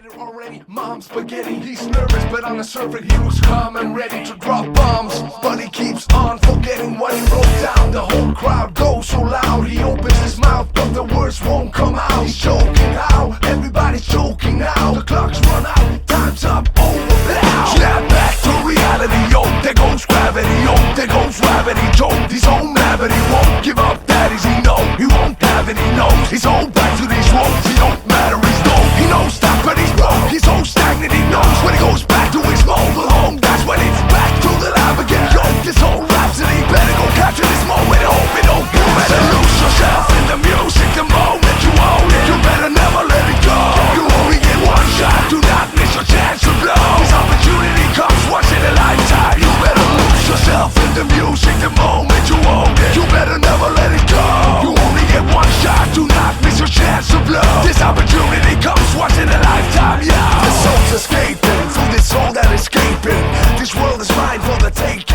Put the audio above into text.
dinner already, mom's spaghetti. He's nervous, but on the surface he looks calm and ready to drop bombs. But he keeps on forgetting what he wrote down. The whole crowd goes so loud, he opens his mouth, but the words won't come out. He's choking how? Everybody's choking now. The clock's run out, time's up, over now. Snap back to reality, yo, there goes gravity, yo, there goes gravity. Joke, he's home mad, he won't give up, that is he know. He won't have it, he knows. He's all back to these ropes, he don't matter, he's low. He knows that, but he's broke. He's so stagnant, he knows when he goes back to his mobile home. That's when it's back to the lab again. Yo, this whole rhapsody, better go capture this moment. Hope it don't. You better lose yourself in the music the moment you own it. You better never let it go. You only get one shot, do not miss your chance to blow. This opportunity comes once in a lifetime. You better lose yourself in the music the moment you own it. You better never let it go. You only get one shot, do not miss your chance to blow. This opportunity comes once in a lifetime, yeah. The soul's escaping through this soul that is escaping. This world is mine for the taking.